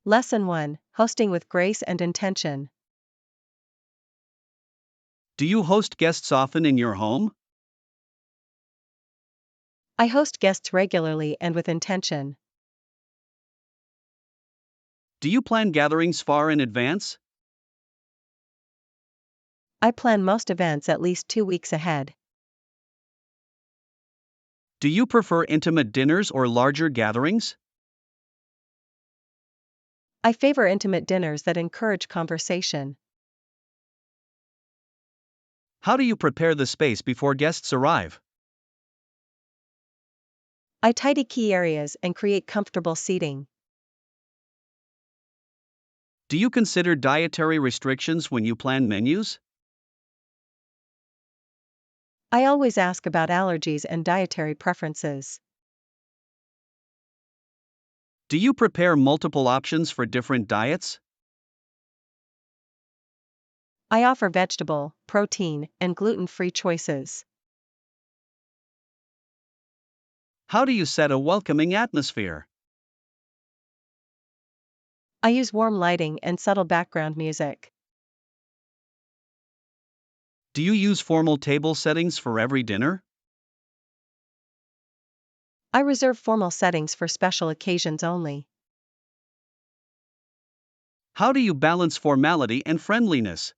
Lesson 1: Hosting with Grace and Intention. Do you host guests often in your home? I host guests regularly and with intention. Do you plan gatherings far in advance? I plan most events at least 2 weeks ahead. Do you prefer intimate dinners or larger gatherings? I favor intimate dinners that encourage conversation. How do you prepare the space before guests arrive? I tidy key areas and create comfortable seating. Do you consider dietary restrictions when you plan menus? I always ask about allergies and dietary preferences. Do you prepare multiple options for different diets? I offer vegetable, protein, and gluten-free choices. How do you set a welcoming atmosphere? I use warm lighting and subtle background music. Do you use formal table settings for every dinner? I reserve formal settings for special occasions only. How do you balance formality and friendliness?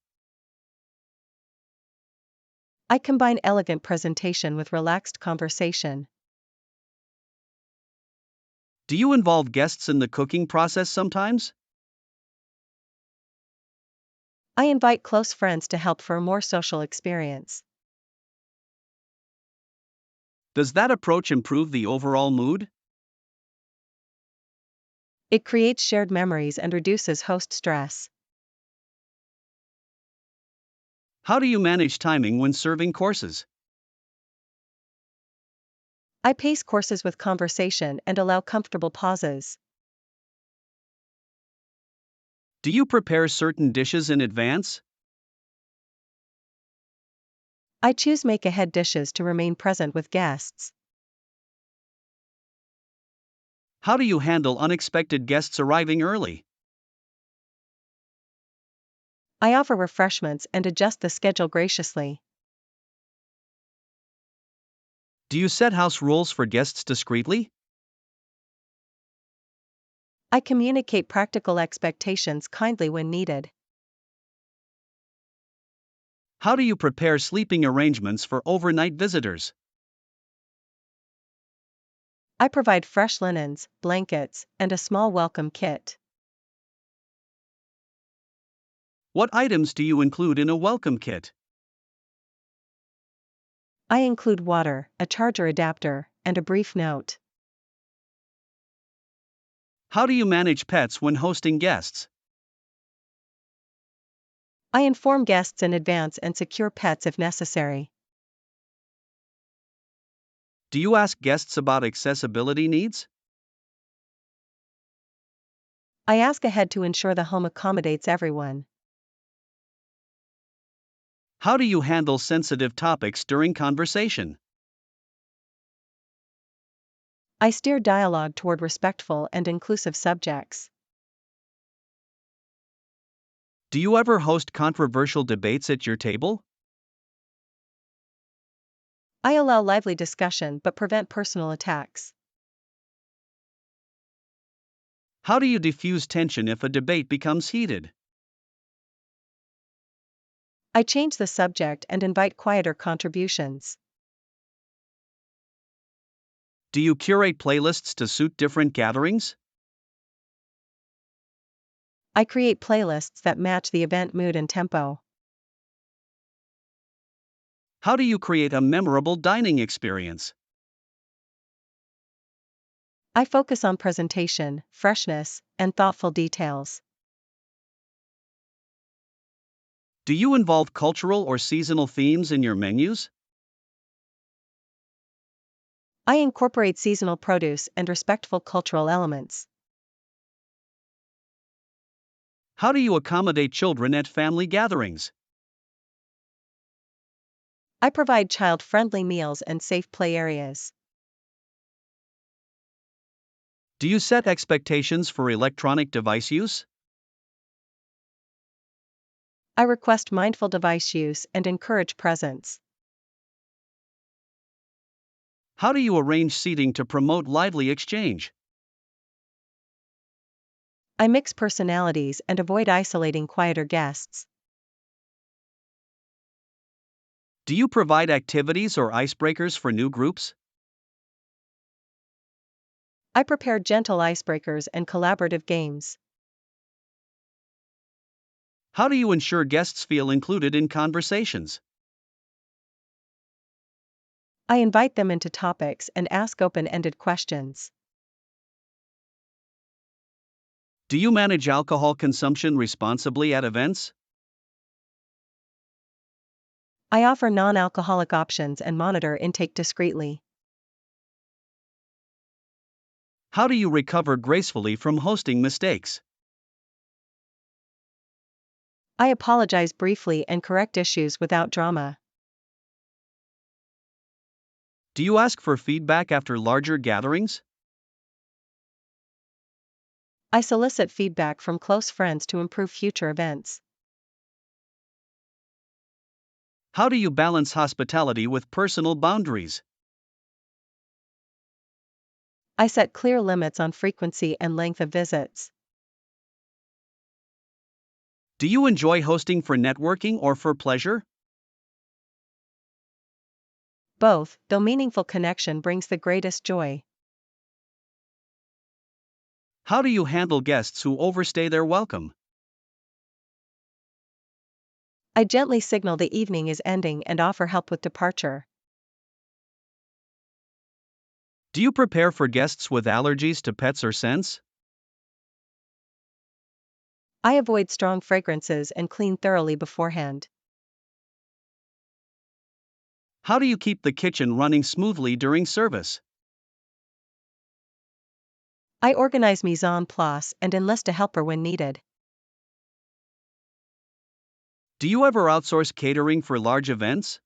I combine elegant presentation with relaxed conversation. Do you involve guests in the cooking process sometimes? I invite close friends to help for a more social experience. Does that approach improve the overall mood? It creates shared memories and reduces host stress. How do you manage timing when serving courses? I pace courses with conversation and allow comfortable pauses. Do you prepare certain dishes in advance? I choose make-ahead dishes to remain present with guests. How do you handle unexpected guests arriving early? I offer refreshments and adjust the schedule graciously. Do you set house rules for guests discreetly? I communicate practical expectations kindly when needed. How do you prepare sleeping arrangements for overnight visitors? I provide fresh linens, blankets, and a small welcome kit. What items do you include in a welcome kit? I include water, a charger adapter, and a brief note. How do you manage pets when hosting guests? I inform guests in advance and secure pets if necessary. Do you ask guests about accessibility needs? I ask ahead to ensure the home accommodates everyone. How do you handle sensitive topics during conversation? I steer dialogue toward respectful and inclusive subjects. Do you ever host controversial debates at your table? I allow lively discussion but prevent personal attacks. How do you diffuse tension if a debate becomes heated? I change the subject and invite quieter contributions. Do you curate playlists to suit different gatherings? I create playlists that match the event mood and tempo. How do you create a memorable dining experience? I focus on presentation, freshness, and thoughtful details. Do you involve cultural or seasonal themes in your menus? I incorporate seasonal produce and respectful cultural elements. How do you accommodate children at family gatherings? I provide child-friendly meals and safe play areas. Do you set expectations for electronic device use? I request mindful device use and encourage presence. How do you arrange seating to promote lively exchange? I mix personalities and avoid isolating quieter guests. Do you provide activities or icebreakers for new groups? I prepare gentle icebreakers and collaborative games. How do you ensure guests feel included in conversations? I invite them into topics and ask open-ended questions. Do you manage alcohol consumption responsibly at events? I offer non-alcoholic options and monitor intake discreetly. How do you recover gracefully from hosting mistakes? I apologize briefly and correct issues without drama. Do you ask for feedback after larger gatherings? I solicit feedback from close friends to improve future events. How do you balance hospitality with personal boundaries? I set clear limits on frequency and length of visits. Do you enjoy hosting for networking or for pleasure? Both, though meaningful connection brings the greatest joy. How do you handle guests who overstay their welcome? I gently signal the evening is ending and offer help with departure. Do you prepare for guests with allergies to pets or scents? I avoid strong fragrances and clean thoroughly beforehand. How do you keep the kitchen running smoothly during service? I organize mise en place and enlist a helper when needed. Do you ever outsource catering for large events?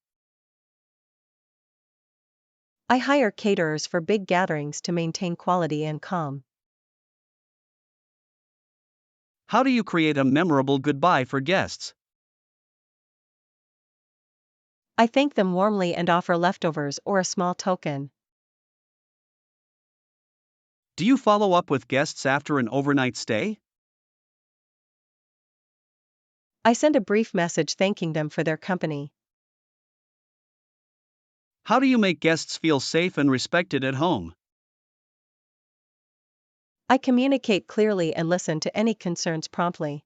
I hire caterers for big gatherings to maintain quality and calm. How do you create a memorable goodbye for guests? I thank them warmly and offer leftovers or a small token. Do you follow up with guests after an overnight stay? I send a brief message thanking them for their company. How do you make guests feel safe and respected at home? I communicate clearly and listen to any concerns promptly.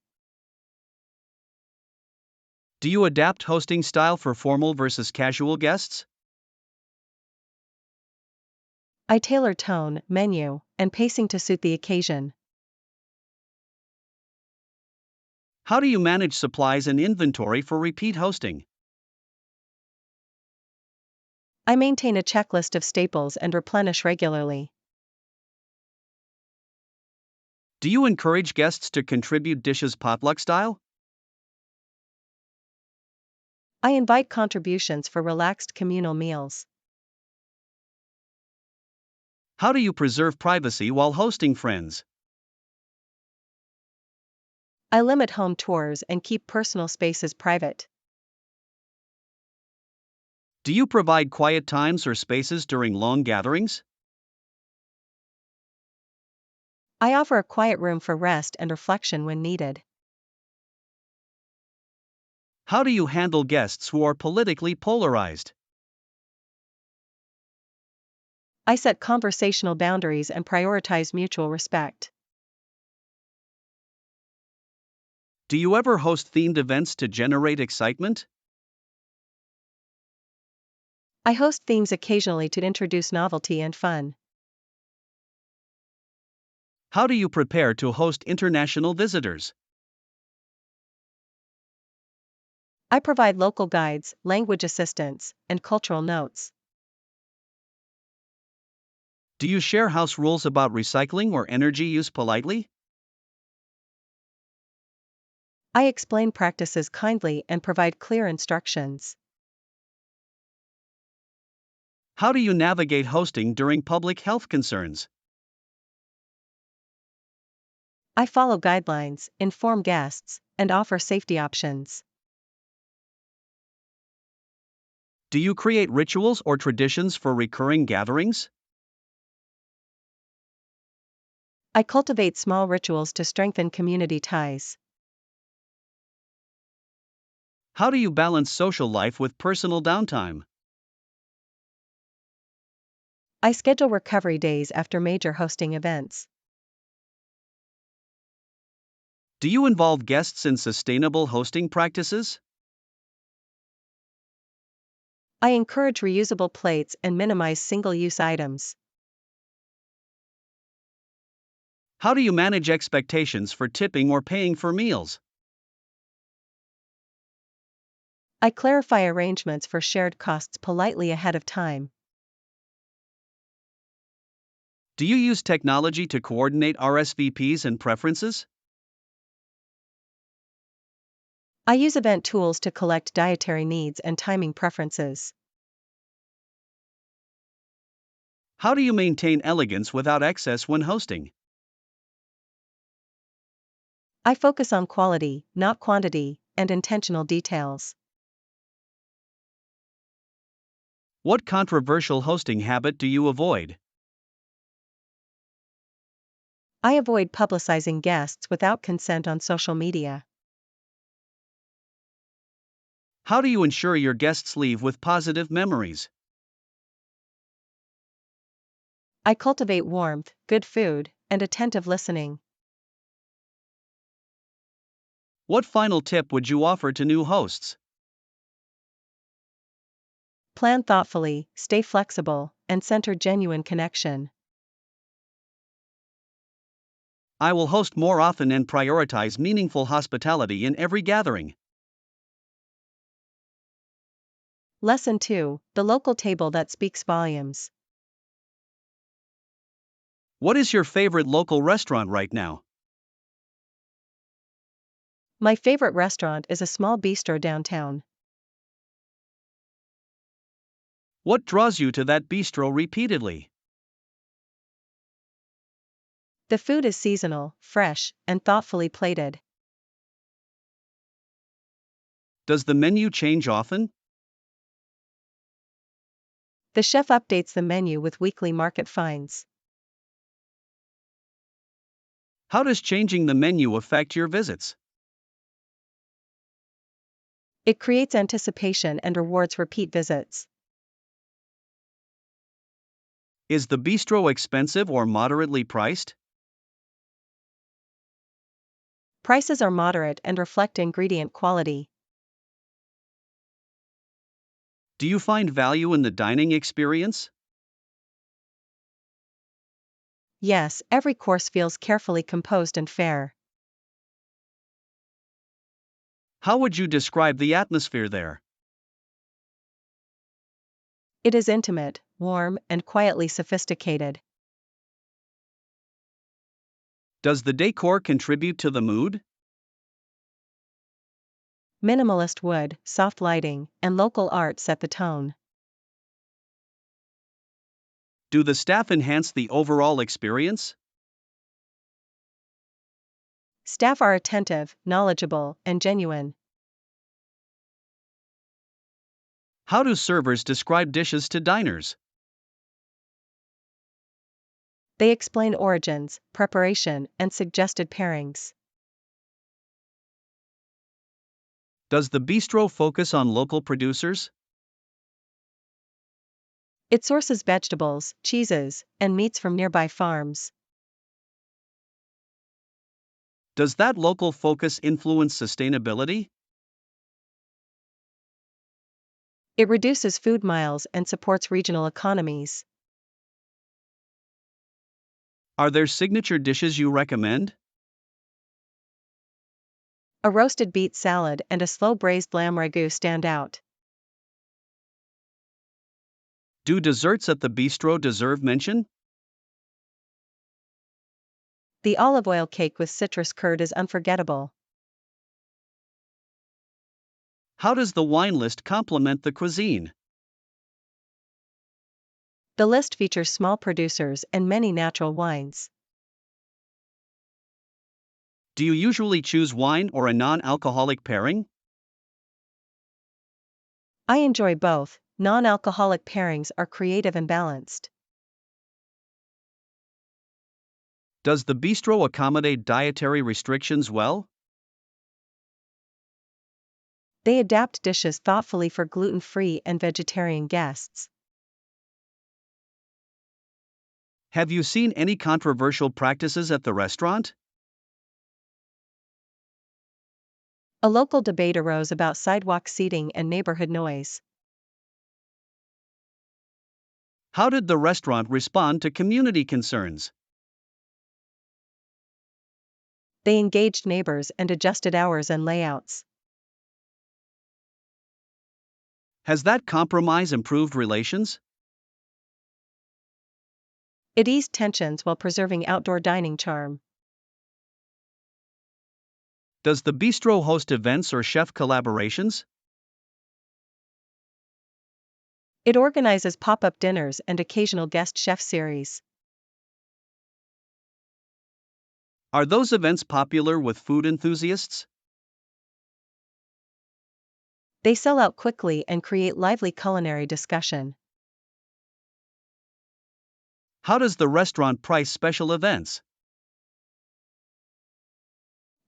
Do you adapt hosting style for formal versus casual guests? I tailor tone, menu, and pacing to suit the occasion. How do you manage supplies and inventory for repeat hosting? I maintain a checklist of staples and replenish regularly. Do you encourage guests to contribute dishes potluck style? I invite contributions for relaxed communal meals. How do you preserve privacy while hosting friends? I limit home tours and keep personal spaces private. Do you provide quiet times or spaces during long gatherings? I offer a quiet room for rest and reflection when needed. How do you handle guests who are politically polarized? I set conversational boundaries and prioritize mutual respect. Do you ever host themed events to generate excitement? I host themes occasionally to introduce novelty and fun. How do you prepare to host international visitors? I provide local guides, language assistance, and cultural notes. Do you share house rules about recycling or energy use politely? I explain practices kindly and provide clear instructions. How do you navigate hosting during public health concerns? I follow guidelines, inform guests, and offer safety options. Do you create rituals or traditions for recurring gatherings? I cultivate small rituals to strengthen community ties. How do you balance social life with personal downtime? I schedule recovery days after major hosting events. Do you involve guests in sustainable hosting practices? I encourage reusable plates and minimize single-use items. How do you manage expectations for tipping or paying for meals? I clarify arrangements for shared costs politely ahead of time. Do you use technology to coordinate RSVPs and preferences? I use event tools to collect dietary needs and timing preferences. How do you maintain elegance without excess when hosting? I focus on quality, not quantity, and intentional details. What controversial hosting habit do you avoid? I avoid publicizing guests without consent on social media. How do you ensure your guests leave with positive memories? I cultivate warmth, good food, and attentive listening. What final tip would you offer to new hosts? Plan thoughtfully, stay flexible, and center genuine connection. I will host more often and prioritize meaningful hospitality in every gathering. Lesson 2: The local table that speaks volumes. What is your favorite local restaurant right now? My favorite restaurant is a small bistro downtown. What draws you to that bistro repeatedly? The food is seasonal, fresh, and thoughtfully plated. Does the menu change often? The chef updates the menu with weekly market finds. How does changing the menu affect your visits? It creates anticipation and rewards repeat visits. Is the bistro expensive or moderately priced? Prices are moderate and reflect ingredient quality. Do you find value in the dining experience? Yes, every course feels carefully composed and fair. How would you describe the atmosphere there? It is intimate, warm, and quietly sophisticated. Does the decor contribute to the mood? Minimalist wood, soft lighting, and local art set the tone. Do the staff enhance the overall experience? Staff are attentive, knowledgeable, and genuine. How do servers describe dishes to diners? They explain origins, preparation, and suggested pairings. Does the bistro focus on local producers? It sources vegetables, cheeses, and meats from nearby farms. Does that local focus influence sustainability? It reduces food miles and supports regional economies. Are there signature dishes you recommend? A roasted beet salad and a slow braised lamb ragu stand out. Do desserts at the bistro deserve mention? The olive oil cake with citrus curd is unforgettable. How does the wine list complement the cuisine? The list features small producers and many natural wines. Do you usually choose wine or a non-alcoholic pairing? I enjoy both. Non-alcoholic pairings are creative and balanced. Does the bistro accommodate dietary restrictions well? They adapt dishes thoughtfully for gluten-free and vegetarian guests. Have you seen any controversial practices at the restaurant? A local debate arose about sidewalk seating and neighborhood noise. How did the restaurant respond to community concerns? They engaged neighbors and adjusted hours and layouts. Has that compromise improved relations? It eased tensions while preserving outdoor dining charm. Does the bistro host events or chef collaborations? It organizes pop-up dinners and occasional guest chef series. Are those events popular with food enthusiasts? They sell out quickly and create lively culinary discussion. How does the restaurant price special events?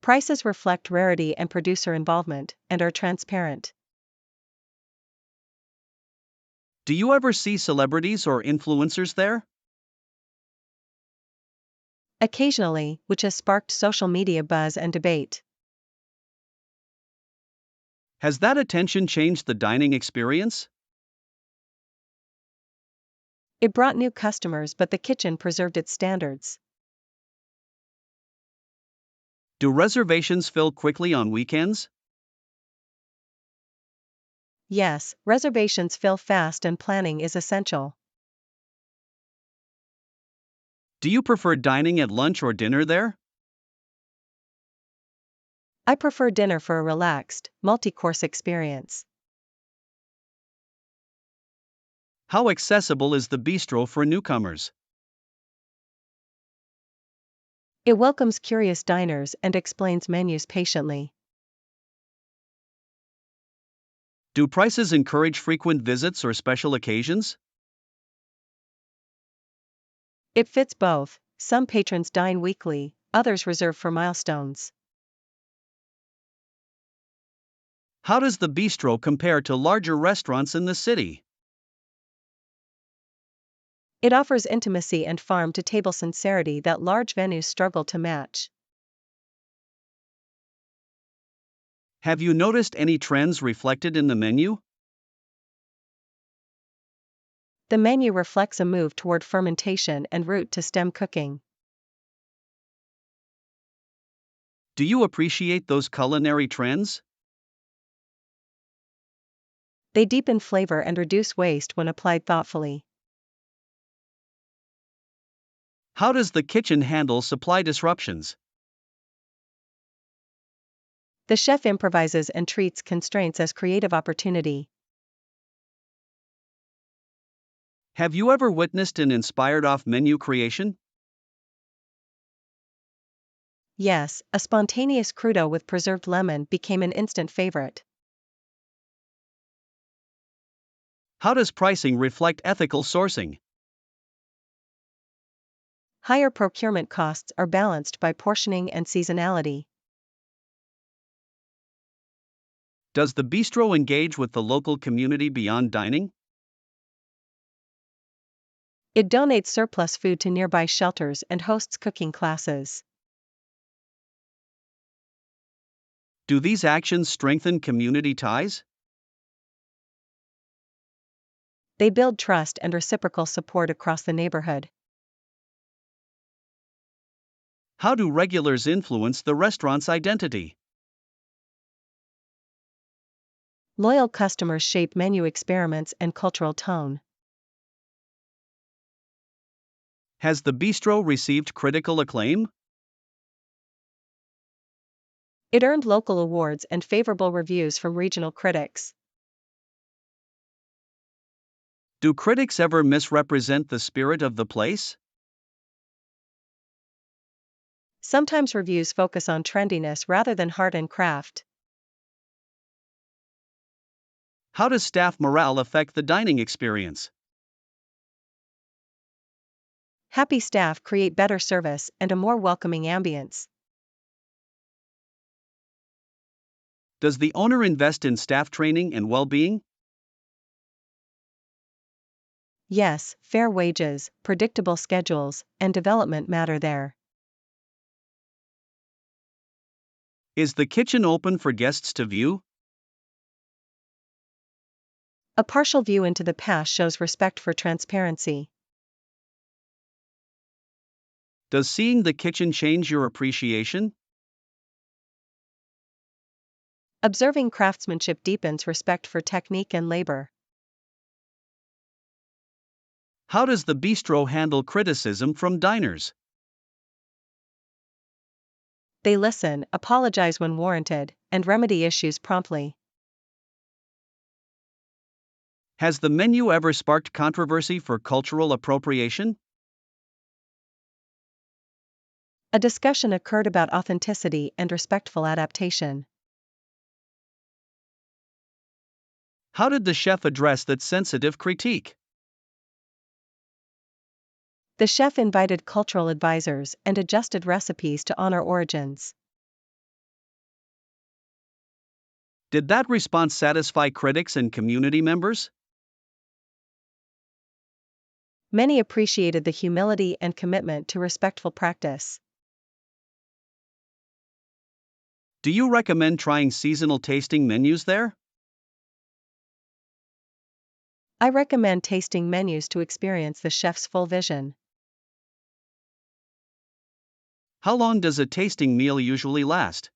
Prices reflect rarity and producer involvement, and are transparent. Do you ever see celebrities or influencers there? Occasionally, which has sparked social media buzz and debate. Has that attention changed the dining experience? It brought new customers, but the kitchen preserved its standards. Do reservations fill quickly on weekends? Yes, reservations fill fast and planning is essential. Do you prefer dining at lunch or dinner there? I prefer dinner for a relaxed, multi-course experience. How accessible is the bistro for newcomers? It welcomes curious diners and explains menus patiently. Do prices encourage frequent visits or special occasions? It fits both. Some patrons dine weekly, others reserve for milestones. How does the bistro compare to larger restaurants in the city? It offers intimacy and farm-to-table sincerity that large venues struggle to match. Have you noticed any trends reflected in the menu? The menu reflects a move toward fermentation and root to stem cooking. Do you appreciate those culinary trends? They deepen flavor and reduce waste when applied thoughtfully. How does the kitchen handle supply disruptions? The chef improvises and treats constraints as creative opportunity. Have you ever witnessed an inspired off-menu creation? Yes, a spontaneous crudo with preserved lemon became an instant favorite. How does pricing reflect ethical sourcing? Higher procurement costs are balanced by portioning and seasonality. Does the bistro engage with the local community beyond dining? It donates surplus food to nearby shelters and hosts cooking classes. Do these actions strengthen community ties? They build trust and reciprocal support across the neighborhood. How do regulars influence the restaurant's identity? Loyal customers shape menu experiments and cultural tone. Has the bistro received critical acclaim? It earned local awards and favorable reviews from regional critics. Do critics ever misrepresent the spirit of the place? Sometimes reviews focus on trendiness rather than heart and craft. How does staff morale affect the dining experience? Happy staff create better service and a more welcoming ambience. Does the owner invest in staff training and well-being? Yes, fair wages, predictable schedules, and development matter there. Is the kitchen open for guests to view? A partial view into the past shows respect for transparency. Does seeing the kitchen change your appreciation? Observing craftsmanship deepens respect for technique and labor. How does the bistro handle criticism from diners? They listen, apologize when warranted, and remedy issues promptly. Has the menu ever sparked controversy for cultural appropriation? A discussion occurred about authenticity and respectful adaptation. How did the chef address that sensitive critique? The chef invited cultural advisors and adjusted recipes to honor origins. Did that response satisfy critics and community members? Many appreciated the humility and commitment to respectful practice. Do you recommend trying seasonal tasting menus there? I recommend tasting menus to experience the chef's full vision. How long does a tasting meal usually last?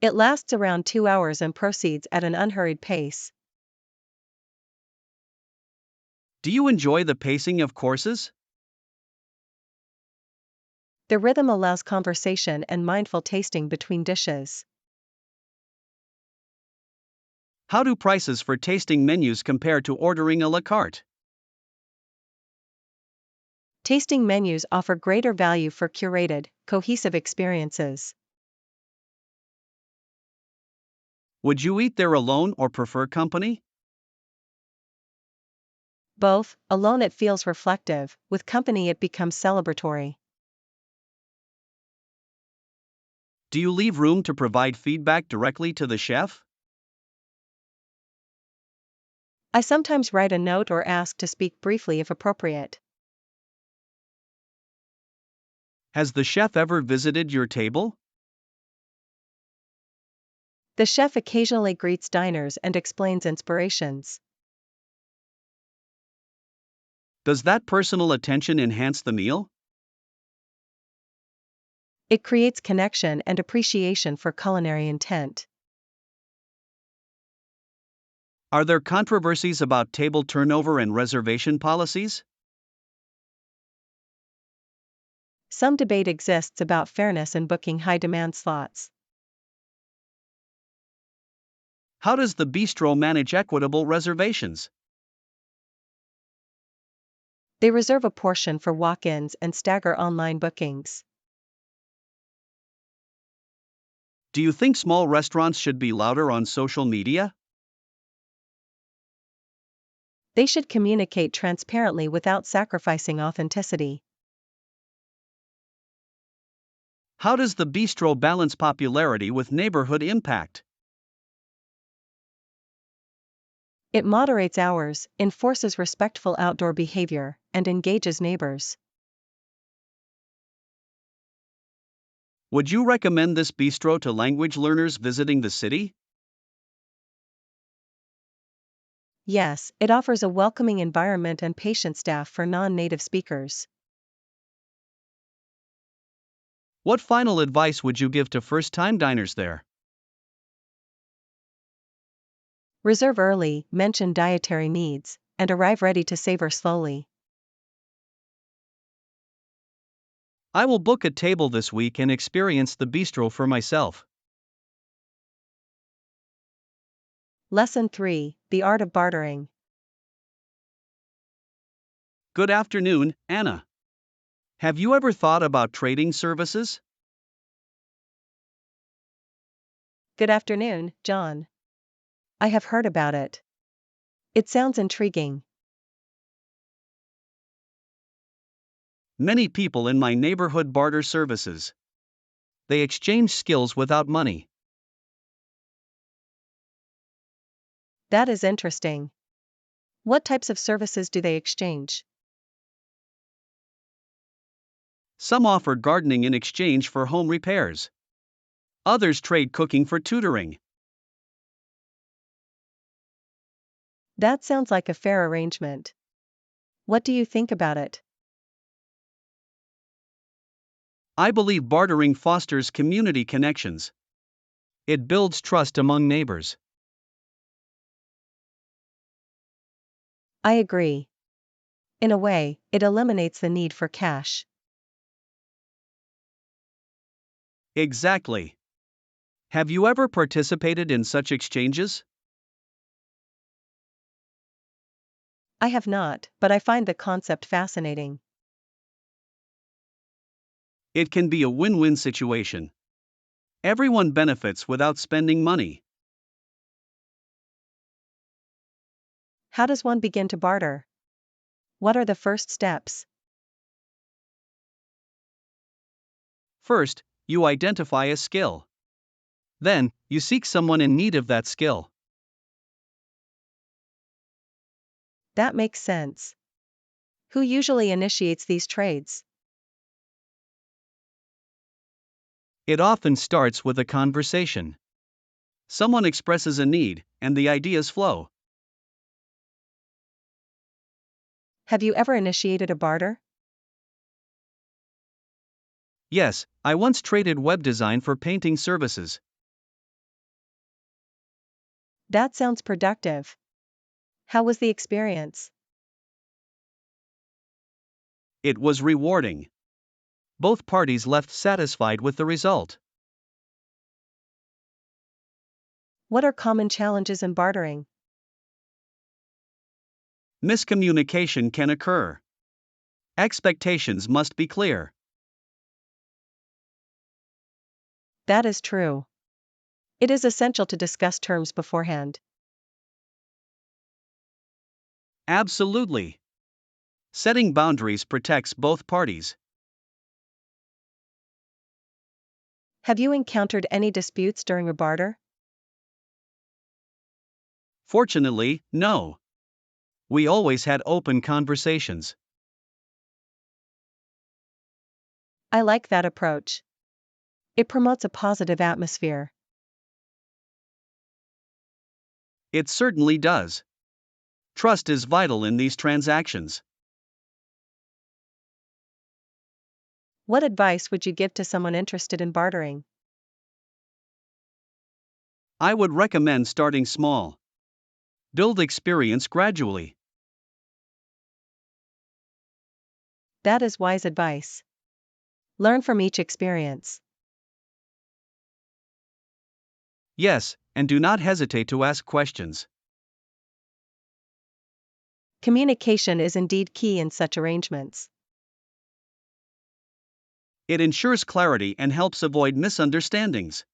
It lasts around 2 hours and proceeds at an unhurried pace. Do you enjoy the pacing of courses? The rhythm allows conversation and mindful tasting between dishes. How do prices for tasting menus compare to ordering a la carte? Tasting menus offer greater value for curated, cohesive experiences. Would you eat there alone or prefer company? Both, alone it feels reflective, with company it becomes celebratory. Do you leave room to provide feedback directly to the chef? I sometimes write a note or ask to speak briefly if appropriate. Has the chef ever visited your table? The chef occasionally greets diners and explains inspirations. Does that personal attention enhance the meal? It creates connection and appreciation for culinary intent. Are there controversies about table turnover and reservation policies? Some debate exists about fairness in booking high-demand slots. How does the bistro manage equitable reservations? They reserve a portion for walk-ins and stagger online bookings. Do you think small restaurants should be louder on social media? They should communicate transparently without sacrificing authenticity. How does the bistro balance popularity with neighborhood impact? It moderates hours, enforces respectful outdoor behavior, and engages neighbors. Would you recommend this bistro to language learners visiting the city? Yes, it offers a welcoming environment and patient staff for non-native speakers. What final advice would you give to first-time diners there? Reserve early, mention dietary needs, and arrive ready to savor slowly. I will book a table this week and experience the bistro for myself. Lesson 3: The Art of Bartering. Good afternoon, Anna. Have you ever thought about trading services? Good afternoon, John. I have heard about it. It sounds intriguing. Many people in my neighborhood barter services. They exchange skills without money. That is interesting. What types of services do they exchange? Some offer gardening in exchange for home repairs. Others trade cooking for tutoring. That sounds like a fair arrangement. What do you think about it? I believe bartering fosters community connections. It builds trust among neighbors. I agree. In a way, it eliminates the need for cash. Exactly. Have you ever participated in such exchanges? I have not, but I find the concept fascinating. It can be a win-win situation. Everyone benefits without spending money. How does one begin to barter? What are the first steps? First, you identify a skill. Then, you seek someone in need of that skill. That makes sense. Who usually initiates these trades? It often starts with a conversation. Someone expresses a need, and the ideas flow. Have you ever initiated a barter? Yes, I once traded web design for painting services. That sounds productive. How was the experience? It was rewarding. Both parties left satisfied with the result. What are common challenges in bartering? Miscommunication can occur. Expectations must be clear. That is true. It is essential to discuss terms beforehand. Absolutely. Setting boundaries protects both parties. Have you encountered any disputes during a barter? Fortunately, no. We always had open conversations. I like that approach. It promotes a positive atmosphere. It certainly does. Trust is vital in these transactions. What advice would you give to someone interested in bartering? I would recommend starting small. Build experience gradually. That is wise advice. Learn from each experience. Yes, and do not hesitate to ask questions. Communication is indeed key in such arrangements. It ensures clarity and helps avoid misunderstandings.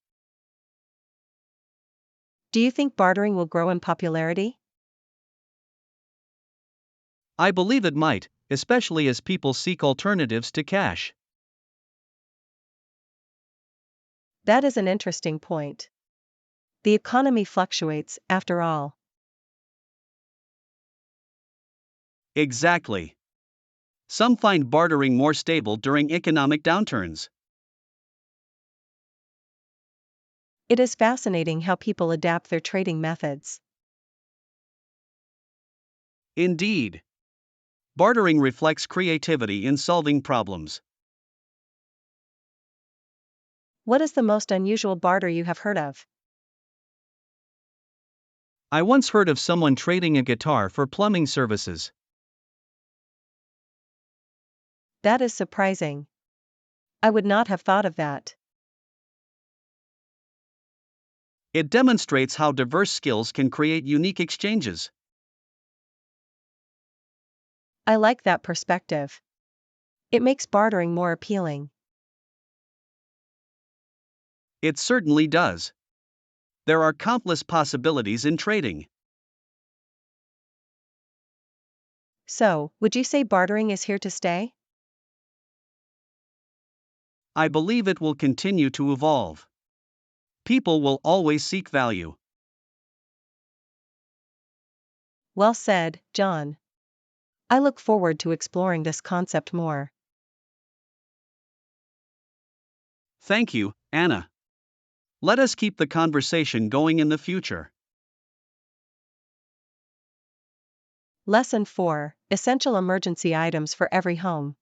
Do you think bartering will grow in popularity? I believe it might, especially as people seek alternatives to cash. That is an interesting point. The economy fluctuates, after all. Exactly. Some find bartering more stable during economic downturns. It is fascinating how people adapt their trading methods. Indeed. Bartering reflects creativity in solving problems. What is the most unusual barter you have heard of? I once heard of someone trading a guitar for plumbing services. That is surprising. I would not have thought of that. It demonstrates how diverse skills can create unique exchanges. I like that perspective. It makes bartering more appealing. It certainly does. There are countless possibilities in trading. So, would you say bartering is here to stay? I believe it will continue to evolve. People will always seek value. Well said, John. I look forward to exploring this concept more. Thank you, Anna. Let us keep the conversation going in the future. Lesson 4: Essential emergency items for every home.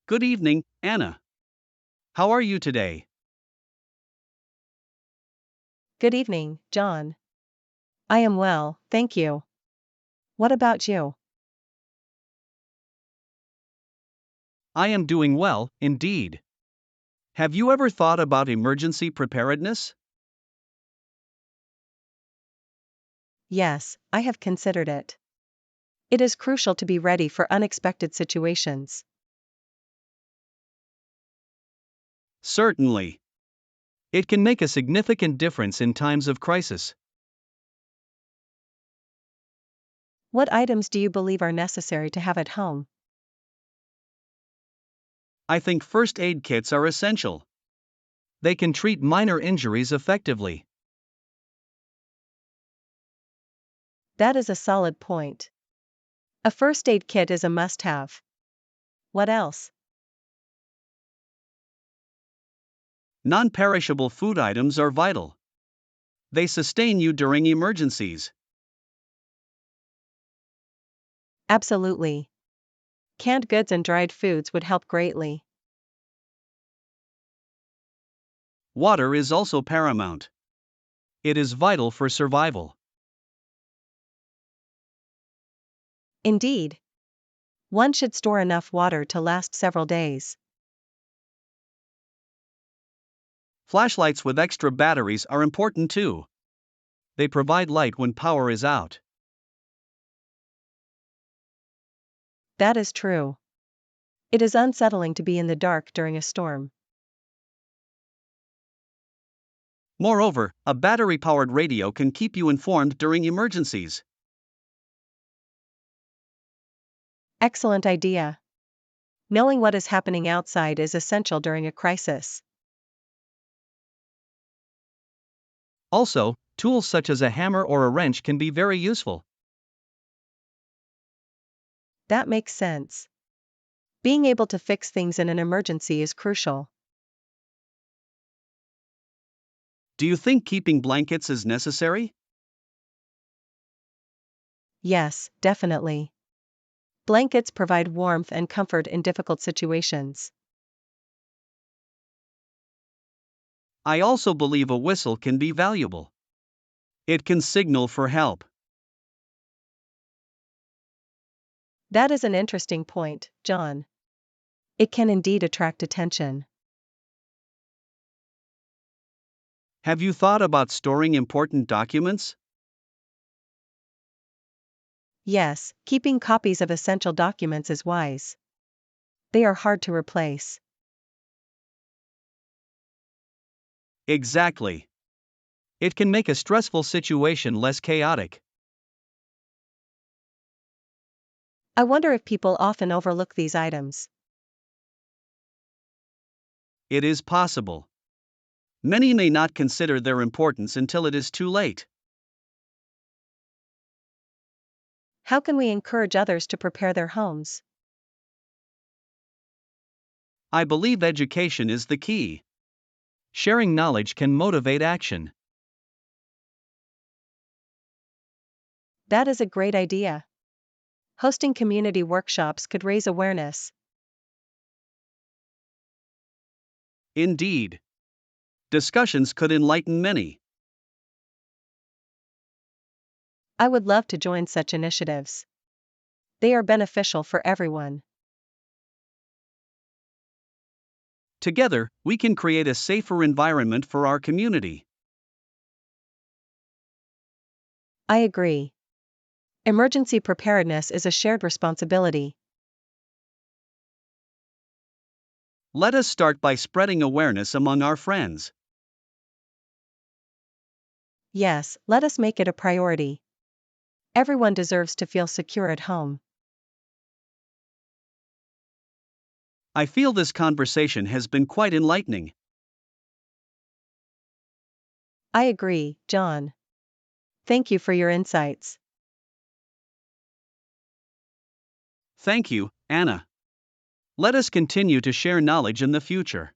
Good evening, Anna. How are you today? Good evening, John. I am well, thank you. What about you? I am doing well, indeed. Have you ever thought about emergency preparedness? Yes, I have considered it. It is crucial to be ready for unexpected situations. Certainly. It can make a significant difference in times of crisis. What items do you believe are necessary to have at home? I think first aid kits are essential. They can treat minor injuries effectively. That is a solid point. A first aid kit is a must-have. What else? Non-perishable food items are vital. They sustain you during emergencies. Absolutely. Canned goods and dried foods would help greatly. Water is also paramount. It is vital for survival. Indeed. One should store enough water to last several days. Flashlights with extra batteries are important too. They provide light when power is out. That is true. It is unsettling to be in the dark during a storm. Moreover, a battery-powered radio can keep you informed during emergencies. Excellent idea. Knowing what is happening outside is essential during a crisis. Also, tools such as a hammer or a wrench can be very useful. That makes sense. Being able to fix things in an emergency is crucial. Do you think keeping blankets is necessary? Yes, definitely. Blankets provide warmth and comfort in difficult situations. I also believe a whistle can be valuable. It can signal for help. That is an interesting point, John. It can indeed attract attention. Have you thought about storing important documents? Yes, keeping copies of essential documents is wise. They are hard to replace. Exactly. It can make a stressful situation less chaotic. I wonder if people often overlook these items. It is possible. Many may not consider their importance until it is too late. How can we encourage others to prepare their homes? I believe education is the key. Sharing knowledge can motivate action. That is a great idea. Hosting community workshops could raise awareness. Indeed. Discussions could enlighten many. I would love to join such initiatives. They are beneficial for everyone. Together, we can create a safer environment for our community. I agree. Emergency preparedness is a shared responsibility. Let us start by spreading awareness among our friends. Yes, let us make it a priority. Everyone deserves to feel secure at home. I feel this conversation has been quite enlightening. I agree, John. Thank you for your insights. Thank you, Anna. Let us continue to share knowledge in the future.